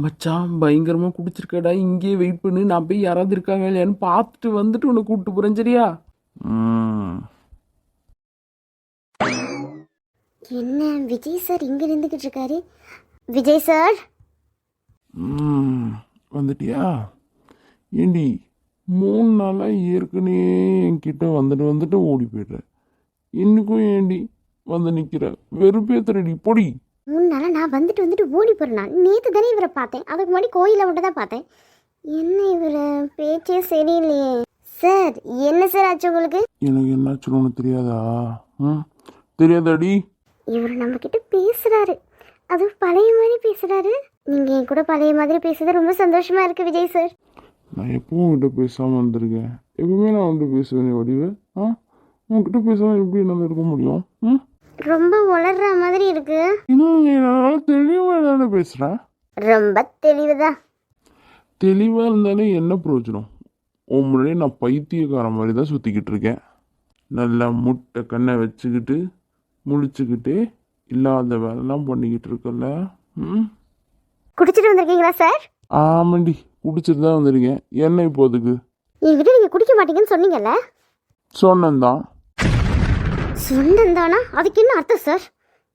மச்சான் பயங்கரமா குடிச்சிருக்கடா, இங்கேயே வெயிட் பண்ணு, நான் போய் யாராவது இருக்காங்க இல்லையான்னு பார்த்துட்டு வந்துட்டு உன்னை கூப்பிட்டு போறேன், சரியா? ம். என்ன விஜய் சார் இங்க நின்றுக்கிட்டு இருக்காரு? விஜய் சார், ம். வந்துட்டியா? ஏண்டி 3 நாளா ஏற்கனவே என்கிட்ட வந்துட்டு ஓடி போய்டுற. இன்னைக்கும் ஏண்டி வந்து நிக்கிற? வெறுப்பேத்துறடி, பொடி. 3 நாளா நான் வந்துட்டு ஓடி போறேன். நான் நேற்று தானே இவரை பார்த்தேன், அதுக்கு முன்னாடி கோயிலை மட்டும் தான் பார்த்தேன். என்ன இவரு பேச்சே சரியில்லையே. சார், என்ன சார் ஆச்சு உங்களுக்கு? எனக்கு என்னாச்சுன்னு உனக்கு தெரியாதா? ம், தெரியாதாடி? இவர் நம்ம கிட்ட பேசுறாரு, அது பழைய மாதிரி பேசுறாரு. நீங்க என் கூட பழைய மாதிரி பேசுறது ரொம்ப சந்தோஷமா இருக்கு விஜய் சார். நான் எப்பவும் உன்கிட்ட பேசாமல் வந்திருக்கேன். எப்பவுமே நான் உன்கிட்ட பேசுவேன் வடிவு. உன்கிட்ட பேசாமல் எப்படி என்னால் இருக்க முடியும்? ம், ரொம்ப உளர்ற மாதிரி இருக்கு. இன்னும் என்னால் தெளிவாக தானே பேசுகிறேன். ரொம்ப தெளிவுதான். தெளிவாக இருந்தாலே என்ன பிரயோஜனம்? உன் முன்னாடியே நான் பைத்தியக்கார மாதிரி தான் சுற்றிக்கிட்டு இருக்கேன். நல்லா முட்டை கண்ணை வச்சுக்கிட்டு முழிச்சுக்கிட்டு இல்லாத வேலைலாம் பண்ணிக்கிட்டு இருக்கல. ம், குடிச்சிட்டு வந்திருக்கீங்களா சார்? ஆமாண்டி, குடிச்சிட்டு தான் வந்திருக்கேன். என்ன இப்போதுக்கு? என்கிட்ட நீங்க குடிக்க மாட்டீங்கன்னு சொன்னீங்கல்ல? சொன்னந்தான். சொன்னந்தானா? அதுக்கு என்ன அர்த்தம் சார்?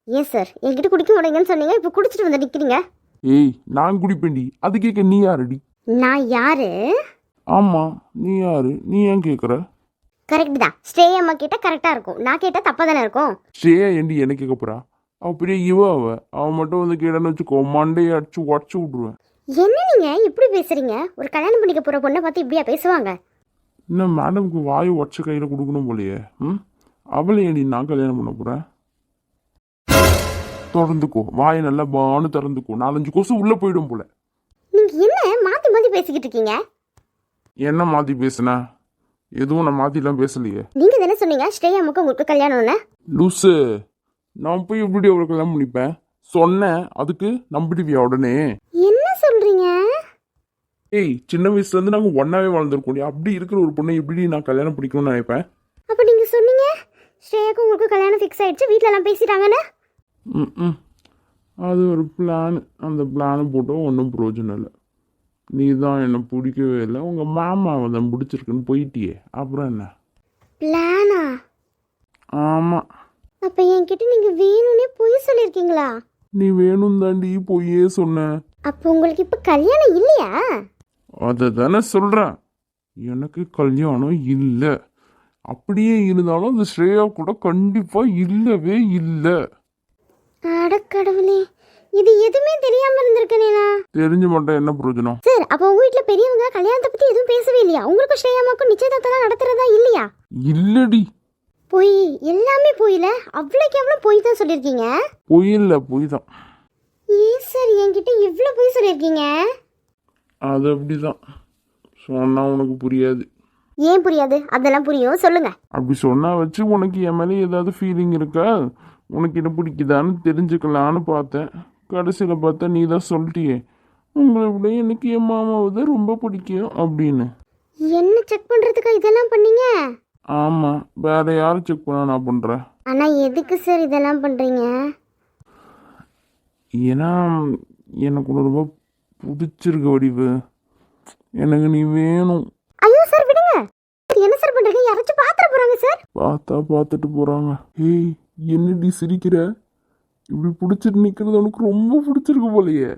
ஏன் சார் என்கிட்ட குடிக்க மாட்டீங்கன்னு சொன்னீங்க, இப்போ குடிச்சிட்டு வந்து நிக்கிறீங்க? ஏய், நான் குடிப்பேன்டி, அது கேட்க நீ யாருடி? நான் யாரு? ஆமாம், நீ யாரு? நீ ஏன் கேட்குற? கரெக்ட் தான். ஸ்ரேயா அம்மா கேட்டா கரெக்டா இருக்கும், நான் கேட்டா தப்பா தானே இருக்கும். ஸ்ரேயா ஏண்டி என்ன கேட்க போறா? அவள் பெரிய அவள் மட்டும் வந்து கேட்டேன்னு வச்சுக்கோ, மண்டையை அடிச்சு உடச்சு விட்ருவேன். என்ன நீங்க இப்படி பேசுறீங்க? ஒரு கல்யாணம் பண்ணிக்க போற பொண்ணை பார்த்து இப்படியா பேசுவாங்க? இன்னும் மேடம்க்கு வாய் உடச்ச கையில் கொடுக்கணும் போலையே. ம், அவளை ஏண்டி நான் கல்யாணம் பண்ண போகிறேன்? திறந்துக்கோ, வாயை நல்லா பானு திறந்துக்கோ, 4-5 கொசு உள்ளே போயிடும் போல. நீங்க என்ன மாத்தி மாத்தி பேசிக்கிட்டு இருக்கீங்க? என்ன மாற்றி பேசுன? எதுவும் நான் மாற்றிலாம் பேசலையே. நீங்க தானே சொன்னீங்க ஸ்ரேயா அம்மாக்கு உங்களுக்கு கல்யாணம்னு. லூசு, நான் போய் எப்படி அவளை கல்யாணம் பண்ணிப்பேன்? சொன்னேன், அதுக்கு நம்பிடுவியா உடனே? என்ன சொல்றீங்க? ஏய், சின்ன வயசுலேருந்து நாங்கள் ஒன்றாவே வாழ்ந்துருக்கோம். அப்படி இருக்கிற ஒரு பொண்ணை எப்படி நான் கல்யாணம் பண்ணிக்கணும்னு நினைப்பேன்? அப்ப நீங்க சொன்னீங்க ஸ்ரேயாக்கு உங்களுக்கு கல்யாணம் ஃபிக்ஸ் ஆயிடுச்சு, வீட்ல எல்லாம் பேசிட்டாங்கன்னு. ம், அது ஒரு பிளான். அந்த பிளானை போட்டோம், ஒன்றும் பிரயோஜனம் இல்லை. நீ தான் என்னை பிடிக்கவே இல்லை, உங்கள் மாமா தான் பிடிச்சிருக்குன்னு போயிட்டியே, அப்புறம் என்ன? பிளானா? ஆமாம், அப்ப என்கிட்ட நீங்க வேணும்னே பொய் சொல்லிருக்கீங்களா? நீ வேணும் தாண்டி பொய்யே சொன்னேன். அப்போ உங்களுக்கு இப்ப கல்யாணம் இல்லையா? அதை தானே சொல்கிறேன். எனக்கு கல்யாணம் இல்லை. அப்படியே இருந்தாலும் அந்த ஸ்ரேயா கூட கண்டிப்பாக இல்லவே இல்லை. அடக்கடவுளே, இது எதுவுமே தெரியாம இருந்திருக்கேனா? தெரிஞ்ச மாட்டேன், என்ன பிரயோஜனம்? சார், அப்போ உங்க வீட்ல பெரியவங்க கல்யாணத்தை பத்தி எதுவும் பேசவே இல்லையா? உங்களுக்கும் ஸ்ரேயாமாக்கும் நிச்சயதார்த்தம் நடத்துறதா இல்லையா? இல்லடி. பொய், எல்லாமே பொய்ல. அவ்வளோக்கு எவ்வளோ பொய் தான் சொல்லியிருக்கீங்க. பொய் இல்லை, பொய் தான். ஏன் சார் என்கிட்ட இவ்வளோ பொய் சொல்லியிருக்கீங்க? அது அப்படிதான் சொன்னா உனக்கு புரியாது. ஏன் புரியாது? அதெல்லாம் புரியும், சொல்லுங்க. அப்படி சொன்னா வச்சு உனக்கு என் மேலே ஏதாவது ஃபீலிங் இருக்கா? உனக்கு என்ன பிடிக்குதான்னு தெரிஞ்சுக்கலான்னு பார்த்தேன். கடைசியில் பார்த்தா நீ தான் சொல்லிட்டியே, உங்களை விட எனக்கு என் மாமாவை தான் ரொம்ப பிடிக்கும் அப்படின்னு. என்ன செக் பண்றதுக்கா இதெல்லாம் பண்ணீங்க? ஆமாம், வேற யாரும் செக் பண்ண நான் பண்ணுறேன். ஆனா எதுக்கு சார் இதெல்லாம் பண்றீங்க? ஏன்னா எனக்கு ரொம்ப பிடிச்சிருக்க வடிவு. எனக்கு நீ வேணும். ஐயோ சார், விடுங்க. என்ன சார் பண்றீங்க? யாராச்சும் பாத்துற போறாங்க சார். பார்த்தா பார்த்துட்டு போகிறாங்க. ஏய், என்னடி சிரிக்கிற? இப்படி பிடிச்சிட்டு நிற்கிறது உனக்கு ரொம்ப பிடிச்சிருக்கு போலையே.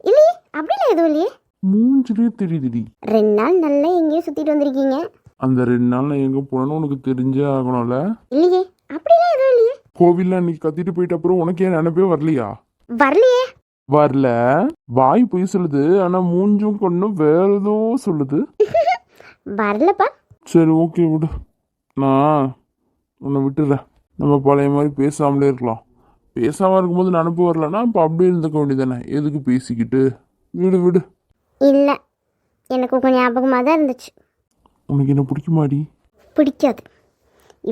இல்லையே, அப்படிலாம் எதுவும் இல்லையே. மூஞ்சிலே தெரியுதுடி. 2 நாள் நல்லா எங்கேயோ சுத்திட்டு வந்திருக்கீங்க. அந்த 2 நாள் நான் எங்கே போனேன்னு உனக்கு தெரிஞ்சே ஆகணும்ல. இல்லையே, அப்படிலாம் எதுவும் இல்லையே. கோவிலில் அன்னைக்கு கத்திட்டு போயிட்ட அப்புறம் உனக்கு ஏன் நினைப்பே வரலையா? வரலையே. வரல. வாய் பொய் சொல்லுது, ஆனால் மூஞ்சும் கண்ணும் வேற ஏதோ சொல்லுது. வரலப்பா. சரி, ஓகே, விடு. நான் உன்னை விட்டுறேன். நம்ம பழைய மாதிரி பேசாமலே இருக்கலாம். பேசாமல் இருக்கும்போது நினப்பு வரலன்னா இப்போ அப்படியே இருந்துக்க வேண்டியதானே. எதுக்கு பேசிக்கிட்டு? விடு விடு. இல்ல, எனக்கு கொஞ்சம் ஞாபகமாக தான் இருந்துச்சு. உனக்கு என்ன பிடிக்குமாடி? பிடிக்காது.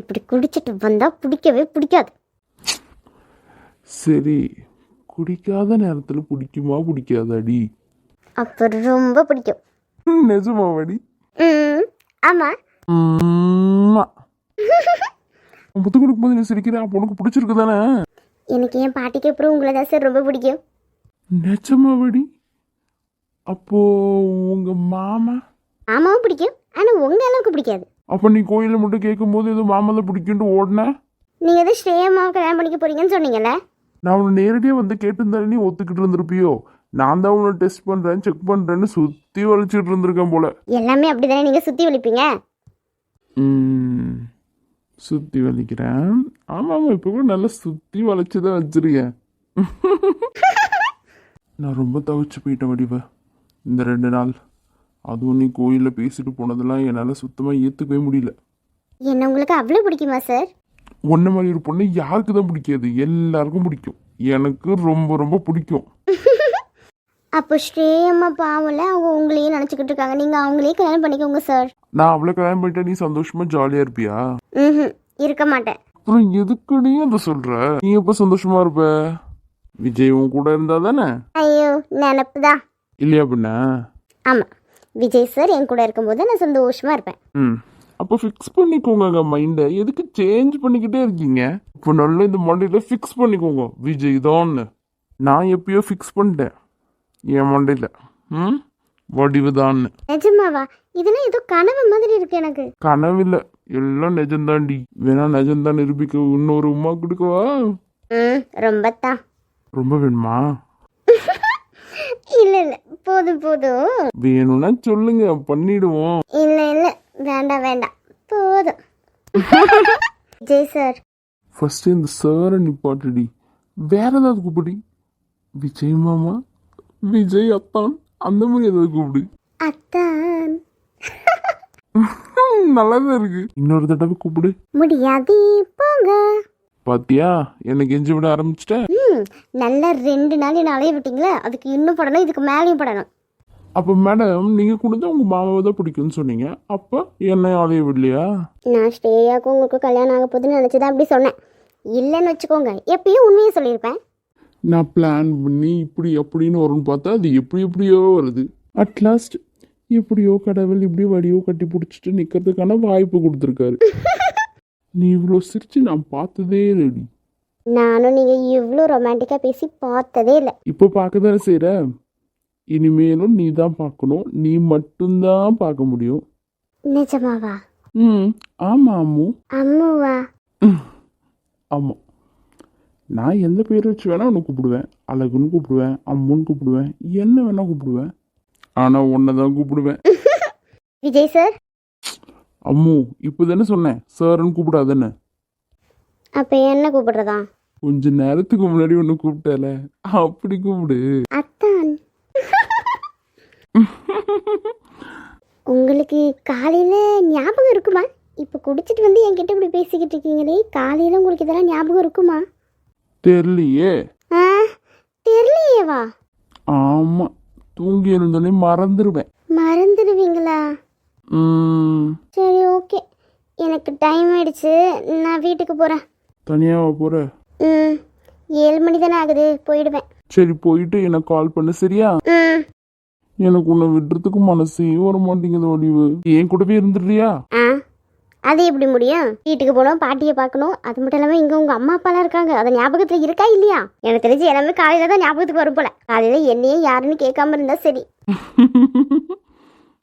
இப்படி குடிச்சிட்டு வந்தா பிடிக்கவே பிடிக்காது. சரி, குடிக்காத நேரத்தில் பிடிக்குமா பிடிக்காதாடி? அப்போ ரொம்ப பிடிக்கும். நிஜமாவாடி? ஆமா. முத்து கொடுக்கும்போது நீ சிரிக்கிற, அப்போ உனக்கு பிடிச்சிருக்கு தானே? எனக்கு என் பாட்டிக்கு அப்புறம் உங்களை தான் சார் ரொம்ப பிடிக்கும். நிஜமாவாடி? அப்போ உங்க மாமா? மாமாவும் பிடிக்கும் ஆனால் உங்கள் அளவுக்கு பிடிக்காது. அப்ப நீ கோயில மட்டும் கேட்கும்போது ஏதோ மாமா தான் பிடிக்கும்னு ஓடின. நீங்கள் எதுவும் ஸ்ரேயம்மாவை கல்யாணம் பண்ணிக்க போறீங்கன்னு சொன்னீங்கல்ல. நான் உன்னை நேரடியாக வந்து கேட்டிருந்தாலே நீ ஒத்துக்கிட்டு இருந்திருப்பியோ. நான் தான் உன்னை டெஸ்ட் பண்றேன் செக் பண்றேன்னு சுத்தி வலிச்சிட்டு இருந்திருக்கேன் போல. எல்லாமே அப்படி தானே நீங்கள் சுற்றி வலிப்பீங்க. சுத்தி வலிக்கிறேன். ஆமா ஆமா, இப்ப கூட நல்லா சுத்தி வளைச்சுதான் வச்சிருக்கேன். நான் ரொம்ப தவிச்சு போயிட்டேன் வடிவ இந்த 2 நாள். அதுவும் நீ கோயிலில் பேசிட்டு போனதெல்லாம் என்னால் சுத்தமாக ஏற்றுக்கவே முடியல. என்ன உங்களுக்கு அவ்வளோ பிடிக்குமா சார்? ஒன்றை மாதிரி ஒரு பொண்ணு யாருக்கு தான் பிடிக்காது? எல்லாருக்கும் பிடிக்கும். எனக்கு ரொம்ப ரொம்ப பிடிக்கும். அப்போ ஸ்ரேயம்மா பாவம்ல, அவங்க உங்களையே நினச்சிக்கிட்டு இருக்காங்க. நீங்கள் அவங்களையே கல்யாணம் பண்ணிக்கோங்க சார். நான் அவளை கல்யாணம் பண்ணிட்டா நீ சந்தோஷமா ஜாலியாக இருப்பியா? ம், இருக்க மாட்டேன். அப்புறம் எதுக்கு நீ அதை சொல்கிற? நீ எப்போ சந்தோஷமா இருப்ப? விஜய் உன் கூட இருந்தா தானே? ஐயோ, நினப்பு தான். இல்லையா பின்ன? ஆமாம், விஜய் சார் என் கூட இருக்கும்போது நான் சந்தோஷமாக இருப்பேன். அப்போ ஃபிக்ஸ் பண்ணிக்கோங்க மைண்டை. எதுக்கு சேஞ்ச் பண்ணிக்கிட்டே இருக்கீங்க? இப்போ நல்லா இந்த மண்டையில் ஃபிக்ஸ் பண்ணிக்கோங்க, விஜய் தான்னு. நான் எப்பயோ ஃபிக்ஸ் பண்ணிட்டேன் என் மண்டையில். வடிவுதான்னு. நிஜமாவா? இதெல்லாம் ஏதோ கனவு மாதிரி இருக்கு எனக்கு. கனவில்லை, எல்லாம் நிஜம்தாண்டி. வேணா நிஜம்தான் நிரூபிக்க இன்னொரு உமா கொடுக்கவா? ரொம்ப தான். ரொம்ப வேணுமா? இல்ல இல்ல, போதும் போதும். வேணும்னா சொல்லுங்க, பண்ணிடுவோம். இல்ல இல்ல, வேண்டாம் வேண்டாம், போதும். விஜய் சார். ஃபர்ஸ்ட் இந்த சாரை நிப்பாட்டுடி. வேற ஏதாவது கூப்பிடி. விஜய் மாமா, விஜய் அத்தான், அந்த மாதிரி ஏதாவது கூப்பிடு. அத்தான். நல்லாதான் இருக்கு. இன்னொரு தடவை கூப்பிடு. முடியாது, போங்க. பாத்தியா, எனக்கு எஞ்சி விட ஆரம்பிச்சிட்டேன். நல்லா 2 நாள் என்ன அலைய விட்டீங்களா? அதுக்கு இன்னும் படணும், இதுக்கு மேலேயும் படணும். அப்போ மேடம், நீங்கள் கூட தான் உங்கள் மாமாவை தான் பிடிக்கும்னு சொன்னீங்க. அப்போ என்ன அலைய விடலையா? நான் ஸ்ரேயாவுக்கும் உங்களுக்கு கல்யாணம் ஆக போகுதுன்னு நினச்சிதான் அப்படி சொன்னேன். இல்லைன்னு வச்சுக்கோங்க, எப்பயும் உண்மையை சொல்லியிருப்பேன். நான் பிளான் பண்ணி இப்படி அப்படின்னு வரும்னு பார்த்தா அது எப்படியோ வருது. அட்லாஸ்ட் எப்படியோ கடவுள் இப்படி வடியோ கட்டி பிடிச்சிட்டு நிற்கிறதுக்கான வாய்ப்பு கொடுத்துருக்காரு. நீ இவ்வளோ சிரிச்சு நான் பார்த்ததே இல்லடி. நானும் நீங்கள் இவ்வளோ ரொமான்டிக்காக பேசி பார்த்ததே இல்லை. இப்போ பார்க்க தானே செய்கிற. இனிமேலும் நீ தான் பார்க்கணும். நீ மட்டும்தான் பார்க்க முடியும். நிஜமாவா? ஆமாம் அம்மு. அம்முவா? ஆமாம். நான் எந்த பேர் வச்சு வேணா உன்னை கூப்பிடுவேன். அழகுன்னு கூப்பிடுவேன், அம்முன்னு கூப்பிடுவேன், என்ன வேணா கூப்பிடுவேன். ஆனால் உன்னை தான் கூப்பிடுவேன். விஜய் சார். அம்மு, இப்போ தானே சொன்னேன் சார்ன்னு கூப்பிடாதானே. அப்போ என்ன கூப்பிடுறதா? கொஞ்ச நேரத்துக்கு முன்னாடி ஒன்று கூப்பிட்டால, அப்படி கூப்பிடு. அத்தான். உங்களுக்கு காலையில் ஞாபகம் இருக்குமா? இப்போ குடிச்சிட்டு வந்து என்கிட்ட இப்படி பேசிக்கிட்டு இருக்கீங்களே, காலையில் உங்களுக்கு இதெல்லாம் ஞாபகம் இருக்குமா? தெரியலையே. தெரியலையேவா? ஆமாம், தூங்கி எழுந்தோடனே மறந்துடுவேன். மறந்துடுவீங்களா? சரி, ஓகே. எனக்கு டைம் ஆயிடுச்சு, நான் வீட்டுக்கு போகிறேன். தனியாவா போகிற? 7 மணி தானே ஆகுது, போயிடுவேன். சரி, போயிட்டு எனக்கு கால் பண்ணு, சரியா? எனக்கு உன்னை விடுறதுக்கு மனசே வர மாட்டேங்குது வடிவு. என் கூடவே இருந்துடுறியா? அது எப்படி முடியும்? வீட்டுக்கு போகணும், பாட்டியை பார்க்கணும். அது மட்டும் இல்லாமல் இங்கே உங்கள் அம்மா அப்பாலாம் இருக்காங்க. அது ஞாபகத்தில் இருக்கா இல்லையா? எனக்கு தெரிஞ்சு எல்லாமே காலையில் தான் ஞாபகத்துக்கு வரும் போல. காலையில் என்னையே யாருன்னு கேட்காம இருந்தா சரி.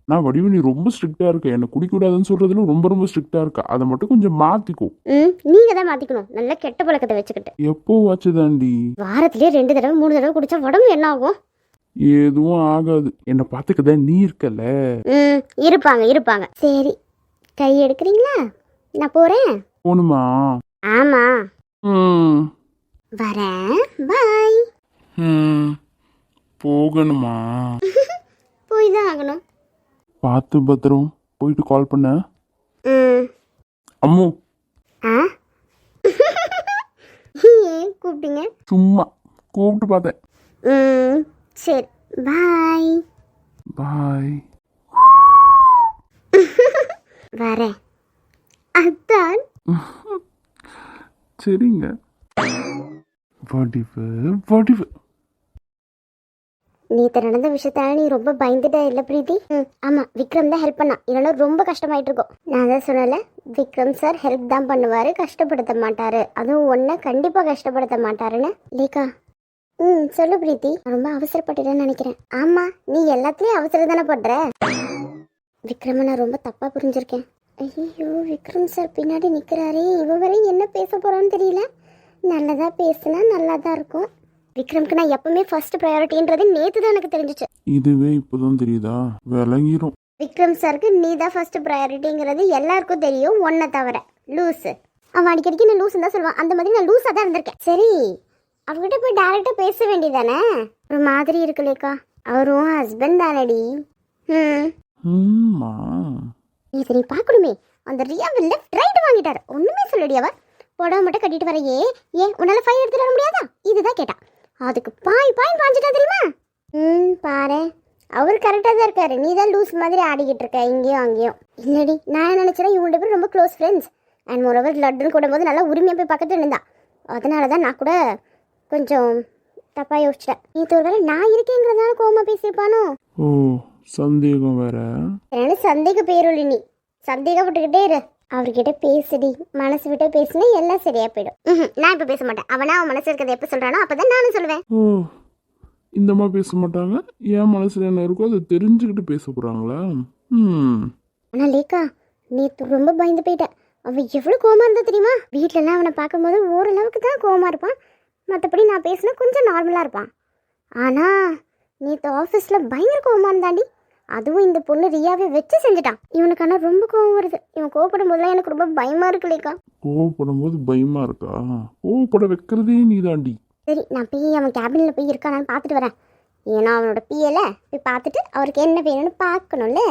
நான் வடிவு, நீ ரொம்ப ஸ்ட்ரிக்டாக இருக்க. என்னை குடிக்கூடாதுன்னு சொல்கிறதுல ரொம்ப ஸ்ட்ரிக்டாக இருக்கா. அதை மட்டும் கொஞ்சம் மாற்றிக்கோ. நீங்கள் தான் மாற்றிக்கணும், நல்ல கெட்ட பழக்கத்தை வச்சுக்கிட்டு. எப்போ வாச்சுதாண்டி? வாரத்திலே 2 தடவை 3 தடவை குடிச்சா உடம்பு என்ன ஆகும்? எதுவும் ஆகாது. என்னை பார்த்துக்கதான் நீ இருக்கல. இருப்பாங்க. சரி, கை எடுக்கிறீங்களா? நான் போகிறேன். போணுமா? ஆமாம், வரேன். பாய். போகணுமா? போய் தான் ஆகணும். பார்த்து பத்திரம், போயிட்டு கால் பண்ண. அம்மு. ஏன் கூப்பிட்டீங்க? சும்மா கூப்பிட்டு பார்த்தேன். சரி, பாய். பாய். வரேன். அத்தான். சரிங்க. வடிவு. நேற்று நடந்த விஷயத்தால நீ ரொம்ப பயந்துட்டா இல்லை பிரீத்தி? ஆமாம், விக்ரம் தான் ஹெல்ப் பண்ணா. இல்லைன்னா ரொம்ப கஷ்டமாயிட்டு இருக்கும். நான் தான் சொன்னல, விக்ரம் சார் ஹெல்ப் தான் பண்ணுவார், கஷ்டப்படுத்த மாட்டார். அதுவும் ஒன்றை கண்டிப்பாக கஷ்டப்படுத்த மாட்டாருன்னு. லேக்கா, சொல்லு பிரீத்தி. ரொம்ப அவசரப்பட்டுட்டேன்னு நினைக்கிறேன். ஆமா, நீ எல்லாத்துலயும் அவசரம் தானே பண்ற. விக்ரம நான் ரொம்ப தப்பா புரிஞ்சிருக்கேன். ஐயோ, விக்ரம் சார் பின்னாடி நிக்கிறாரே, இவ வரை என்ன பேச போறான்னு தெரியல. நல்லதா பேசுனா நல்லா தான் இருக்கும். விக்ரம்க்கு நான் எப்பவுமே ஃபர்ஸ்ட் ப்ரையாரிட்டின்றது நேத்து தான் எனக்கு தெரிஞ்சிச்சு. இதுவே இப்போதான் தெரியுதா? விளங்கிரும். விக்ரம் சாருக்கு நீ தான் ஃபர்ஸ்ட் ப்ரையாரிட்டிங்கிறது எல்லாருக்கும் தெரியும், ஒன்றை தவிர. லூஸு அவன் அடிக்கடிக்கு நான் லூஸுன்னு தான் சொல்லுவான். அந்த மாதிரி நான் லூஸாக தான் இருந்திருக்கேன். சரி, அவர்கிட்ட போய் டேரெக்டாக பேச வேண்டியதானே? ஒரு மாதிரி இருக்குல்லேக்கா. அவரும் ஹஸ்பண்ட் தானடி. இது நீ பார்க்கணுமே. அந்த ரியாவை லெஃப்ட் ரைட் வாங்கிட்டாரு. ஒன்றுமே சொல்லடி. அவ புடவை மட்டும் கட்டிட்டு வரையே, ஏன் உன்னால ஃபைல் எடுத்துட்டு வர முடியாதா? இதுதான் கேட்டா. அதுக்கு பாய் பாஞ்சிட்டா தெரியுமா? பாரு, அவர் கரெக்டாக தான் இருக்காரு. நீ தான் லூஸ் மாதிரி ஆடிக்கிட்டு இருக்க இங்கேயும் அங்கேயும். இல்லடி, நான் நினச்சேன் இவங்கள்ட்ட பேர் ரொம்ப க்ளோஸ் ஃப்ரெண்ட்ஸ். அண்ட் மோரோவர் லட்டுன்னு கூடும்போது நல்லா உரிமையாக போய் பக்கத்தில் இருந்தா. அதனால தான் நான் கூட கொஞ்சம் தப்பாக யோசிச்சிட்டேன். நீ ஒருவேளை நான் இருக்கேங்கிறதுனால கோவமா பேசியிருப்பானோ? ஓ, சந்தேகம் வேற. என்ன சந்தேக பேருள்ளி, நீ சந்தேகப்பட்டுக்கிட்டே இரு. அவர்கிட்ட பேசுடி, மனசு விட்டு பேசினா எல்லாம் சரியா போயிடும். நான் இப்போ பேச மாட்டேன். அவனா அவன் மனசு இருக்கிறத எப்போ சொல்கிறானோ அப்போ தான் நானும் சொல்லுவேன். ஓ, இந்த மாதிரி பேச மாட்டாங்க. என் மனசுல என்ன இருக்கோ அதை தெரிஞ்சுக்கிட்டு பேச போகிறாங்களா? ஆனால் லேக்கா, நீ ரொம்ப பயந்து போயிட்ட. அவன் எவ்வளோ கோவமா இருந்தா தெரியுமா? வீட்டிலலாம் அவனை பார்க்கும்போது ஓரளவுக்கு தான் கோவமா இருப்பான். மற்றபடி நான் பேசினா கொஞ்சம் நார்மலாக இருப்பான். ஆனால் நேற்று ஆஃபீஸில் பயங்கர கோவமா இருந்தாண்டி. அதுவும் இந்த பொண்ணு ரியாவை வச்சு செஞ்சுட்டான். இவனுக்கு ஆனால் ரொம்ப கோவம் வருது. இவன் கோவப்படும் போதெல்லாம் எனக்கு ரொம்ப பயமாக இருக்கு லேக்கா. கோவப்படும் போது பயமா இருக்கா? கோவப்பட வைக்கிறதே நீ தாண்டி. சரி, நான் போய் அவன் கேபினில் போய் இருக்கானான்னு பார்த்துட்டு வரேன். ஏன்னா அவனோட பிஏல போய் பார்த்துட்டு அவருக்கு என்ன வேணும்னு பார்க்கணும்ல.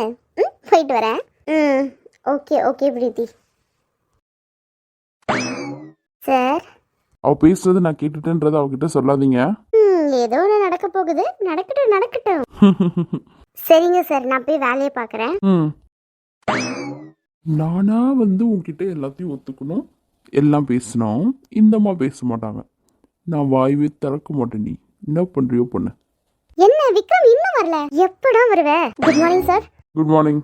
போயிட்டு வரேன். ஓகே ஓகே பிரீத்தி. சார், அவ பேசுறது நான் கேட்டுட்டேன்றதை அவகிட்ட சொல்லாதீங்க. ஏதோ ஒன்று நடக்க போகுது. நடக்கட்டும் நடக்கட்டும். சரிங்க சார், நான் போய் வேலையை பார்க்குறேன். நானா உன்கிட்ட எல்லாத்தையும் ஒத்துக்கணும், எல்லாம் பேசணும். இந்தம்மா பேச மாட்டாங்க. நான் வாய்வே திறக்க மாட்டேன். நீ என்ன பண்றியோ பண்ணு. என்ன விக்ரம் இன்னும் வரல? எப்படா வருவே? Good morning sir. Good morning.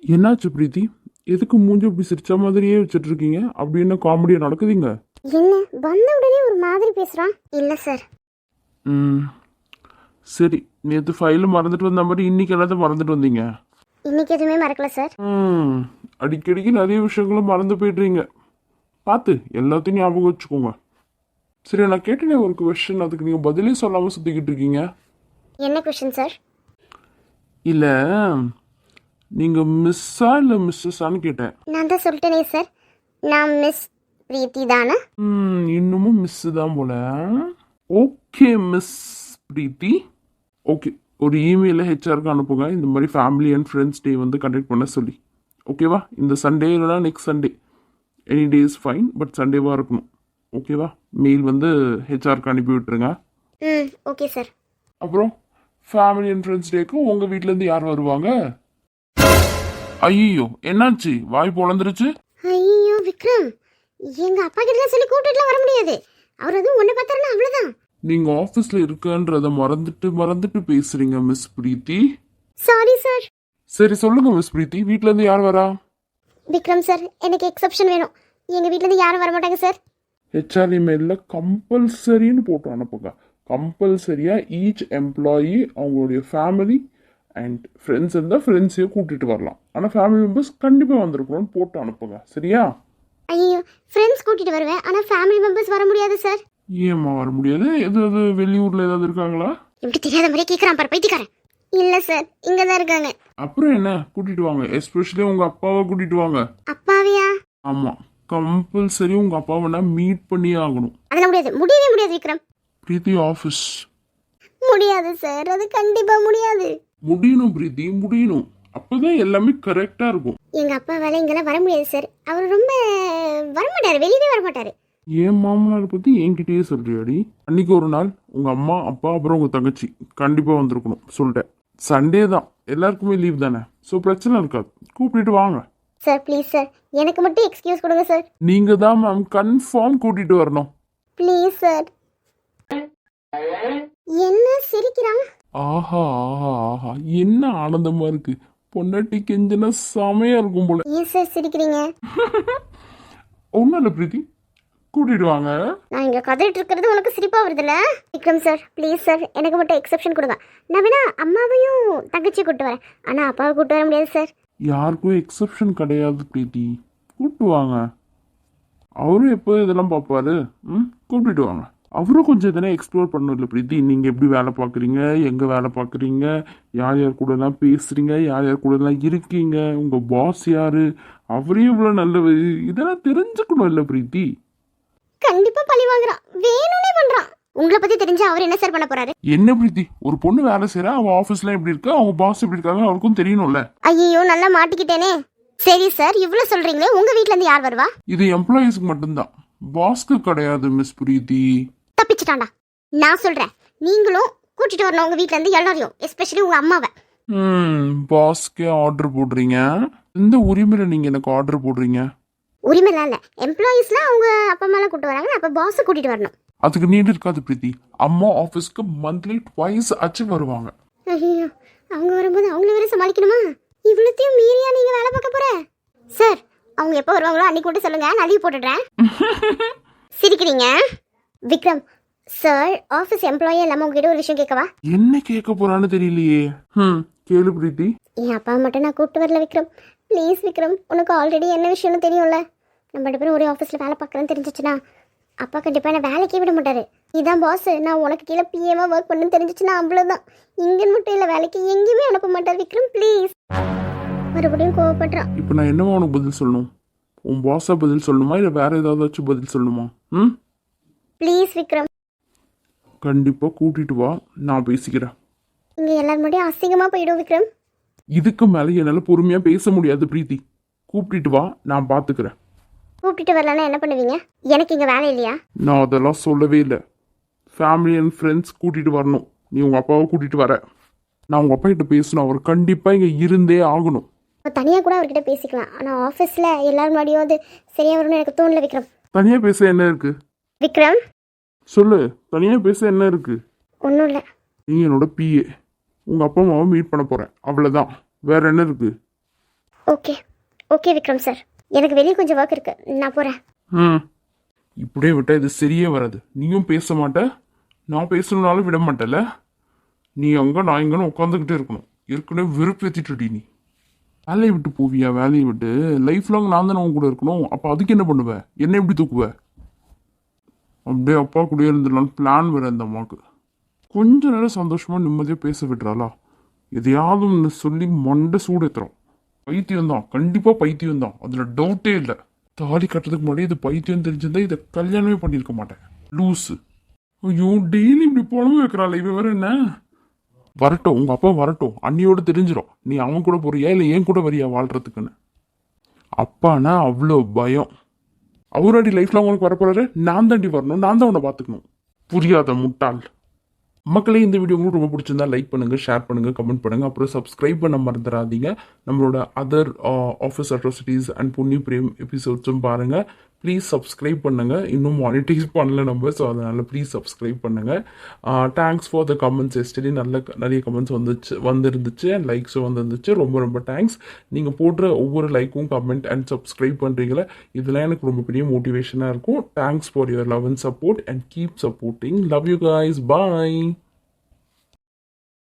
என்னாச்சு பிரீத்தி? எதுக்கு மூஞ்சி இப்படி சிரிச்ச மாதிரியே வச்சுட்டு இருக்கீங்க? அப்படி என்ன காமெடியா நடக்குதுங்க? என்ன வந்த உடனே ஒரு மாதிரி பேசுறான்? இல்ல சார். சரி, நேற்று ஃபைல் மறந்துட்டு வந்த மாதிரி இன்னைக்கு எல்லாத்தையும் மறந்துட்டு வந்தீங்க. இன்னைக்கு எதுவுமே மறக்கல சார். அடிக்கடிக்கு நிறைய விஷயங்களும் மறந்து போயிடுறீங்க. பார்த்து எல்லாத்தையும் ஞாபகம் வச்சுக்கோங்க. சரி, நான் கேட்டேனே ஒரு கொஸ்டின், அதுக்கு நீங்கள் பதிலே சொல்லாமல் சுற்றிக்கிட்டு இருக்கீங்க. என்ன கொஸ்டின் சார்? இல்லை, நீங்கள் மிஸ்ஸா இல்லை மிஸ்ஸஸான்னு கேட்டேன். நான் தான் சொல்லிட்டேனே சார், நான் மிஸ் பிரீத்தி தானே. இன்னமும் மிஸ் தான் போல. Okay miss Preethi, okay. ஒரு இமெயிலில் ஹெச்ஆருக்கு அனுப்புங்க, இந்த மாதிரி family and friends day conduct பண்ண சொல்லி. ஓகேவா? இந்த சண்டே இல்லைனா next Sunday, any day is fine, but சண்டேவாக இருக்கணும். ஓகேவா? மெயில் ஹெச்ஆருக்கு அனுப்பி விட்டுருங்க. Okay sir. அப்புறம் ஃபேமிலி அண்ட் ஃப்ரெண்ட்ஸ் டேக்கு உங்கள் வீட்டிலேருந்து யார் வருவாங்க? ஐயோ, என்னாச்சு? வாய் பொழந்துருச்சு. ஐயோ விக்ரம், எங்க அப்பா கிட்ட சொல்லி கூட்டிட்டுலாம் வர முடியாது. அவர் அதுவும் ஒன்றை பார்த்தாருன்னா அவ்வளோதான். நீங்க ஆஃபீஸ்ல இருக்கன்றத மறந்துட்டு பேசுறீங்க மிஸ் பிரீத்தி. Sorry sir. சரி சொல்லுங்க மிஸ் பிரீத்தி, வீட்ல இருந்து யார் வரா? விக்ரம் சார், எனக்கு எக்ஸப்ஷன் வேணும். எங்க வீட்ல இருந்து யாரும் வர மாட்டாங்க சார். ஹெச்ஆர் இமெயில்ல கம்பல்சரின்னு போட்டு அனுப்புங்க. கம்பல்சரியா ஈச் எம்ப்ளாயி அவங்களுடைய ஃபேமிலி அண்ட் ஃப்ரெண்ட்ஸ் இருந்தால் ஃப்ரெண்ட்ஸையும் கூட்டிட்டு வரலாம். ஆனால் ஃபேமிலி மெம்பர்ஸ் கண்டிப்பாக வந்திருக்கணும்னு போட்டு அனுப்புங்க. சரியா? ஐயோ, ஃப்ரெண்ட்ஸ் கூட்டிட்டு வருவேன், ஆனால் ஃபேமிலி மெம்பர்ஸ் வர முடியாது சார். ஏம்மா வர முடியாது? எது வெளியூர்ல ஏதாவது இருக்காங்களா? இப்படி தெரியாத மாதிரி கேட்குறான் பாரு பைத்தியக்காரன். இல்லை சார், இங்கே தான் இருக்காங்க. அப்புறம் என்ன, கூட்டிட்டு வாங்க. எஸ்பெஷலி உங்க அப்பாவை கூட்டிட்டு வாங்க. அப்பாவியா? ஆமா, கம்பல்சரி உங்க அப்பாவை நான் மீட் பண்ணியே ஆகணும். அதெல்லாம் முடியாது, முடியவே முடியாது விக்ரம். பிரீத்தி ஆஃபீஸ். முடியாது சார், அது கண்டிப்பா முடியாது. முடியணும் பிரீத்தி, முடியணும். அப்பதான் எல்லாமே கரெக்டா இருக்கும். எங்க அப்பா வேலை இங்கெல்லாம் வர முடியாது சார். அவர் ரொம்ப வரமாட்டாரு, வெளியவே வரமாட்டாரு. என் மாமனார் பத்தி என்கிட்டயே சொல்றியாடி? அன்னைக்கு ஒரு நாள் உங்க அம்மா அப்பா அப்புறம் உங்க தங்கச்சி கண்டிப்பா வந்திருக்கணும் சொல்லிட்டேன். சண்டே தான், எல்லாருக்குமே லீவ் தானே, ஸோ பிரச்சனை இருக்காது. கூப்பிட்டு வாங்க சார். ப்ளீஸ் சார், எனக்கு மட்டும் எக்ஸ்கியூஸ் கொடுங்க சார். நீங்க தான் மேம் கன்ஃபார்ம் கூட்டிட்டு வரணும். Please sir. என்ன சிரிக்கிறான்? ஆஹா ஆஹா ஆஹா, என்ன ஆனந்தமா இருக்கு. பொண்டாட்டி கெஞ்சினா செமையா இருக்கும் போல. ஏன் சார் சிரிக்கிறீங்க? ஒன்றும் இல்லை பிரீத்தி, கூட்டிட்டு வாங்க. நான் இங்க கதறிட்டு இருக்கிறது உனக்கு சிரிப்பா வருதுல்ல? விக்ரம் சார் ப்ளீஸ் சார், எனக்கு மட்டும் எக்ஸெப்ஷன் கொடுங்க. நான் வேணா அம்மாவையும் தங்கச்சியை கூட்டு வரேன், ஆனா அப்பாவை கூட்டு வர முடியாது சார். யாருக்கும் எக்ஸப்ஷன் கிடையாது பிரீத்தி. கூப்பிட்டு வாங்க. அவரும் எப்போ இதெல்லாம் பார்ப்பாரு. கூப்பிட்டு வாங்க. அவரும் கொஞ்சம் இதெல்லாம் எக்ஸ்ப்ளோர் பண்ணணும் இல்லை பிரீத்தி? நீங்கள் எப்படி வேலை பார்க்குறீங்க, எங்கே வேலை பார்க்குறீங்க, யார் யார் கூடலாம் பேசுகிறீங்க, யார் யார் கூடலாம் இருக்கீங்க, உங்கள் பாஸ் யார், அவரே இவ்வளோ நல்லவர், இதெல்லாம் தெரிஞ்சுக்கணும் இல்லை பிரீத்தி? கண்டிப்பா பழி வாங்குறான், வேணும்னே பண்றான். உங்களை பத்தி தெரிஞ்சா அவர் என்ன சார் பண்ண போறாரு? என்ன பிரீத்தி, ஒரு பொண்ணு வேலை செய்கிறா, அவள் ஆஃபீஸ்லாம் எப்படி இருக்கா, அவங்க பாஸ் எப்படி இருக்காங்க, அவருக்கும் தெரியணும்ல. ஐயோ நல்லா மாட்டிக்கிட்டேனே. சரி சார், இவ்வளவு சொல்றீங்களே, உங்க வீட்ல இருந்து யார் வருவா? இது எம்ப்ளாயீஸ்க்கு மட்டும்தான், பாஸ்க்கு கிடையாது மிஸ் பிரீத்தி. தப்பிச்சிட்டாண்டா. நான் சொல்றேன், நீங்களும் கூட்டிட்டு வரணும் உங்க வீட்ல இருந்து எல்லாரையும், எஸ்பெஷலி உங்க அம்மாவை. பாஸ்க்கே ஆர்டர் போடுறீங்க? இந்த உரிமையில நீங்க எனக்கு ஆர்டர் போடுறீங்க? உரிமைலாம் இல்ல, எம்ப்ளாயீஸ்லாம் அவங்க அப்பா அம்மாலாம் கூட்டு வராங்க, அப்ப பாஸை கூட்டிட்டு வரணும். அதுக்கு நீடு இருக்காது பிரீத்தி. அம்மா ஆஃபீஸ்க்கு மந்த்லி ட்வைஸ் ஆச்சு வருவாங்க. ஐயோ, அவங்க வரும்போது அவங்கள வேற சமாளிக்கணுமா? இவ்வளத்தையும் மீறியா நீங்க வேலை பார்க்க போற? சார், அவங்க எப்போ வருவாங்களோ அன்னைக்கு மட்டும் சொல்லுங்க, நான் லீவ் போட்டுடுறேன். சிரிக்கிறீங்க? விக்ரம் சார், ஆஃபீஸ் எம்ப்ளாயி இல்லாம உங்ககிட்ட ஒரு விஷயம் கேட்கவா? என்ன கேட்க போறான்னு தெரியலையே. கேளு பிரீத்தி. என் அப்பா மட்டும் நான் கூப்பிட்டு வரல விக்ரம். ப்ளீஸ் விக்ரம், உனக்கு ஆல்ரெடி என்ன விஷயம்னு தெரியும்ல. நம்ம ரெண்டு பேரும் ஒரே ஆஃபீஸில் வேலை பார்க்குறேன்னு தெரிஞ்சிச்சுன்னா அப்பா கண்டிப்பாக என்ன வேலைக்கே விட மாட்டாரு. இதான் பாஸ், நான் உனக்கு கீழே பிஏவாக ஒர்க் பண்ணுன்னு தெரிஞ்சிச்சுன்னா அவ்வளோதான். இங்கே மட்டும் இல்லை, வேலைக்கு எங்கேயுமே அனுப்ப மாட்டார் விக்ரம். ப்ளீஸ். மறுபடியும் கோவப்படுறான். இப்போ நான் என்னவா உனக்கு பதில் சொல்லணும்? உன் பாஸா பதில் சொல்லணுமா, இல்லை வேற ஏதாச்சும் பதில் சொல்லணுமா? ப்ளீஸ் விக்ரம். கண்டிப்பாக கூட்டிட்டு வா, நான் பேசிக்கிறேன். இங்கே எல்லாரும் முன்னாடியும் அசிங்கமாக போயிடும் விக்ரம். இதுக்கு மேலே என்னால் பொறுமையாக பேச முடியாது பிரீத்தி. கூப்பிட்டு வா, நான் பார்த்துக்கிறேன். கூப்பிட்டு வரலன்னா என்ன பண்ணுவீங்க? எனக்கு இங்கே வேலை இல்லையா? நான் அதெல்லாம் சொல்லவே இல்லை. ஃபேமிலி அண்ட் ஃப்ரெண்ட்ஸ் கூட்டிகிட்டு வரணும். நீ உங்கள் அப்பாவை கூட்டிகிட்டு வர. நான் உங்கள் அப்பா கிட்ட பேசணும். அவர் கண்டிப்பாக இங்கே இருந்தே ஆகணும். தனியாக கூட அவர்கிட்ட பேசிக்கலாம், ஆனால் ஆஃபீஸில் எல்லாரும் முன்னாடியும் அது சரியாக வரும்னு எனக்கு தோணல விக்ரம். தனியாக பேச என்ன இருக்கு விக்ரம்? சொல்லு, தனியாக பேச என்ன இருக்கு? ஒன்றும் இல்லை. நீ என்னோட பிஏ, உங்கள் அப்பா அம்மாவை மீட் பண்ண போகிறேன், அவ்வளோதான். வேற என்ன இருக்கு? ஓகே ஓகே விக்ரம் சார், எனக்கு வெளியே கொஞ்சம் ஒர்க் இருக்கு, நான் போகிறேன். இப்படியே விட்டால் இது சரியே வராது. நீயும் பேச மாட்ட, நான் பேசணுன்னாலும் விட மாட்டேல. நீ அங்கே நான் இங்கன்னு உட்காந்துக்கிட்டே இருக்கணும். ஏற்கனவே வெறுப்பேற்றிட்டு நீ. வேலையை விட்டு போவியா? வேலையை விட்டு லைஃப் லாங் நான் தானே உன் கூட இருக்கணும். அப்போ அதுக்கு என்ன பண்ணுவேன்? என்ன எப்படி தூக்குவ? அப்படியே அப்பா கூட இருந்துடலான்னு பிளான் வேறு அந்த அம்மாவுக்கு. கொஞ்ச நேரம் சந்தோஷமாக நிம்மதியாக பேச விடுறாளா? எதையாவது ஒன்று சொல்லி மண்டை சூடேத்துறோம். பைத்தியம் தான், கண்டிப்பாக பைத்தியம் தான், அதில் டவுட்டே இல்லை. தாலி கட்டுறதுக்கு முன்னாடி இது பைத்தியம் தெரிஞ்சிருந்தா இதை கல்யாணமே பண்ணியிருக்க மாட்டேன். லூஸு. ஐயோ, டெய்லி இப்படி புலம்பு வைக்கிறாள் இவ. வேற என்ன? வரட்டும், உங்கள் அப்பா வரட்டும், அண்ணியோடு தெரிஞ்சிடும் நீ அவன் கூட போறியா இல்லை என் கூட வரியா வாழ்கிறதுக்குன்னு. அப்பானா அவ்வளோ பயம். அவராடி லைஃப்ல உங்களுக்கு வரப்போறாரு, நான் தாண்டி வரணும், நான் தான் உன்னை பார்த்துக்கணும். புரியாத முட்டாள். மக்களே, இந்த வீடியோ உங்களுக்கு ரொம்ப பிடிச்சிருந்தா லைக் பண்ணுங்கள், ஷேர் பண்ணுங்கள், கமெண்ட் பண்ணுங்கள். அப்புறம் சப்ஸ்கிரைப் பண்ண மறந்துடாதீங்க. நம்மளோட அதர் ஆஃபீஸ் அட்ராசிட்டிஸ் அண்ட் புண்ணி பிரேம் எபிசோட்ஸும் பாருங்கள். ப்ளீஸ் சப்ஸ்கிரைப் பண்ணுங்கள். இன்னும் மானிட்டைஸ் பண்ணல நம்ம, ஸோ அதனால் ப்ளீஸ் சப்ஸ்கிரைப் பண்ணுங்கள். Thanks for the comments. Yesterday நிறைய கமெண்ட்ஸ் வந்துருந்துச்சு அண்ட் லைக்ஸும் வந்துருந்துச்சு. ரொம்ப ரொம்ப தேங்க்ஸ். நீங்கள் போடுற ஒவ்வொரு லைக்கும் கமெண்ட் அண்ட் சப்ஸ்கிரைப் பண்ணுறீங்களே, இதெல்லாம் எனக்கு ரொம்ப பெரிய மோட்டிவேஷனாக இருக்கும். Thanks for your love and support and keep supporting. Love you guys. Bye.